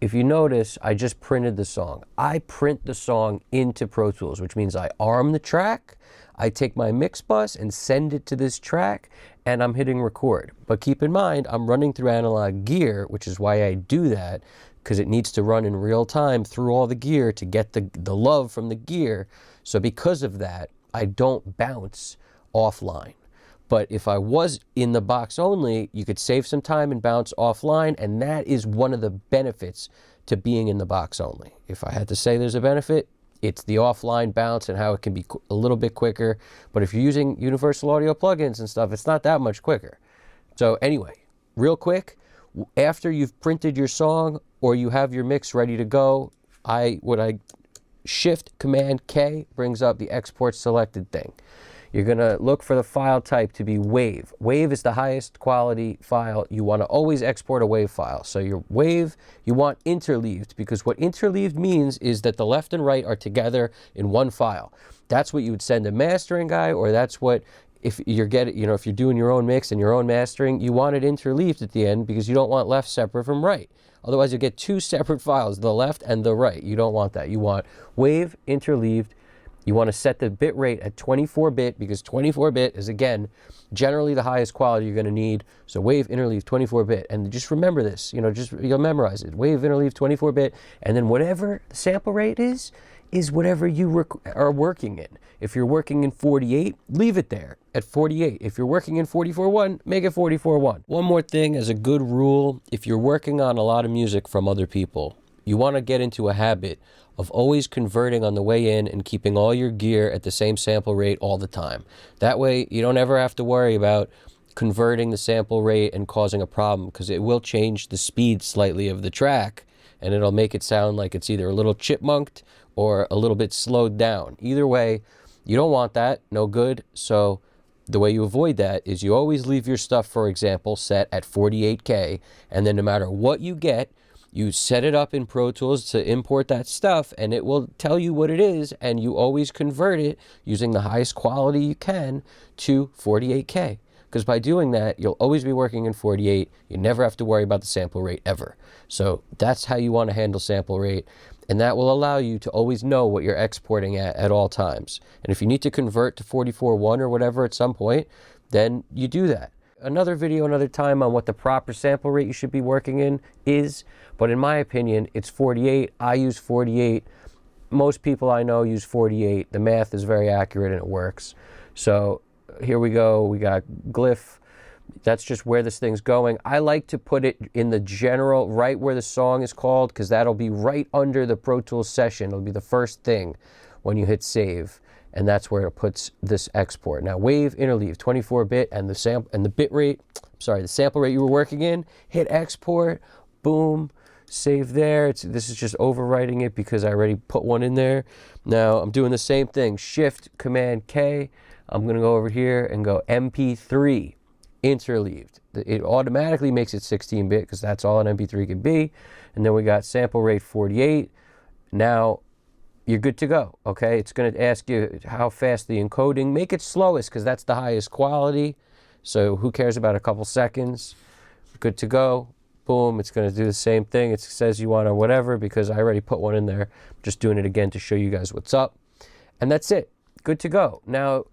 if you notice, I just printed the song. I print the song into Pro Tools, which means I arm the track, I take my mix bus and send it to this track, and I'm hitting record. But keep in mind, I'm running through analog gear, which is why I do that, because it needs to run in real time through all the gear to get the love from the gear. So because of that, I don't bounce offline. But if I was in the box only, you could save some time and bounce offline, and that is one of the benefits to being in the box only. If I had to say there's a benefit, it's the offline bounce and how it can be a little bit quicker. But if you're using Universal Audio plugins and stuff, it's not that much quicker. So anyway, real quick, after you've printed your song or you have your mix ready to go, Shift Command K brings up the export selected thing. You're going to look for the file type to be WAV. WAV is the highest quality file. You want to always export a WAV file. So your WAV, you want interleaved, because what interleaved means is that the left and right are together in one file. That's what you would send a mastering guy, or that's what, if you're if you're doing your own mix and your own mastering, you want it interleaved at the end because you don't want left separate from right. Otherwise you get two separate files, the left and the right. You don't want that. You want WAV interleaved. You want to set the bit rate at 24-bit because 24-bit is, again, generally the highest quality you're going to need. So WAV interleaved 24-bit. And just remember this, you'll memorize it. WAV interleaved 24-bit, and then whatever the sample rate is whatever you are working in. If you're working in 48, leave it there at 48. If you're working in 44.1, make it 44.1. One more thing as a good rule, if you're working on a lot of music from other people, you want to get into a habit of always converting on the way in and keeping all your gear at the same sample rate all the time. That way, you don't ever have to worry about converting the sample rate and causing a problem, because it will change the speed slightly of the track, and it'll make it sound like it's either a little chipmunked or a little bit slowed down. Either way, you don't want that, no good. So the way you avoid that is you always leave your stuff, for example, set at 48K, and then no matter what you get, you set it up in Pro Tools to import that stuff, and it will tell you what it is, and you always convert it using the highest quality you can to 48K. Because by doing that, you'll always be working in 48. You never have to worry about the sample rate ever. So that's how you want to handle sample rate, and that will allow you to always know what you're exporting at all times. And if you need to convert to 44.1 or whatever at some point, then you do that. Another video another time on what the proper sample rate you should be working in is, but in my opinion, it's 48. I use 48. Most people I know use 48. The math is very accurate and it works. So here we go. We got glyph. That's just where this thing's going. I like to put it in the general, right where the song is called, because that'll be right under the Pro Tools session. It'll be the first thing when you hit save. And that's where it puts this export. Now, WAV interleave 24-bit and the bit rate, the sample rate you were working in, hit export, boom, save there. This is just overwriting it because I already put one in there. Now, I'm doing the same thing, Shift Command K. I'm going to go over here and go MP3 interleaved. It automatically makes it 16-bit because that's all an MP3 can be. And then we got sample rate 48. Now, you're good to go, okay? It's going to ask you how fast the encoding. Make it slowest because that's the highest quality. So who cares about a couple seconds? Good to go. Boom, it's going to do the same thing. It says you want to whatever because I already put one in there. I'm just doing it again to show you guys what's up. And that's it. Good to go. Now,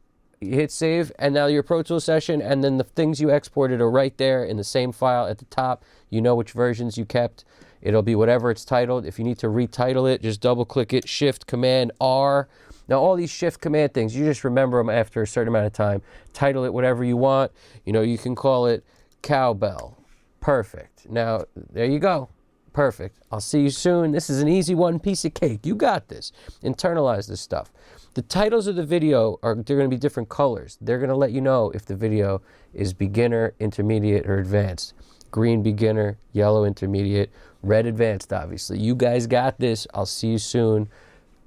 you hit save, and now your Pro Tools session, and then the things you exported are right there in the same file at the top. You know which versions you kept. It'll be whatever it's titled. If you need to retitle it, just double click it, Shift Command R. Now all these Shift Command things, you just remember them after a certain amount of time. Title it whatever you want. You can call it Cowbell. Perfect. Now, there you go. Perfect. I'll see you soon. This is an easy one, piece of cake. You got this. Internalize this stuff. The titles of the video they're going to be different colors. They're going to let you know if the video is beginner, intermediate, or advanced. Green beginner, yellow intermediate, red advanced, obviously. You guys got this. I'll see you soon.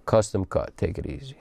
Custom cut. Take it easy.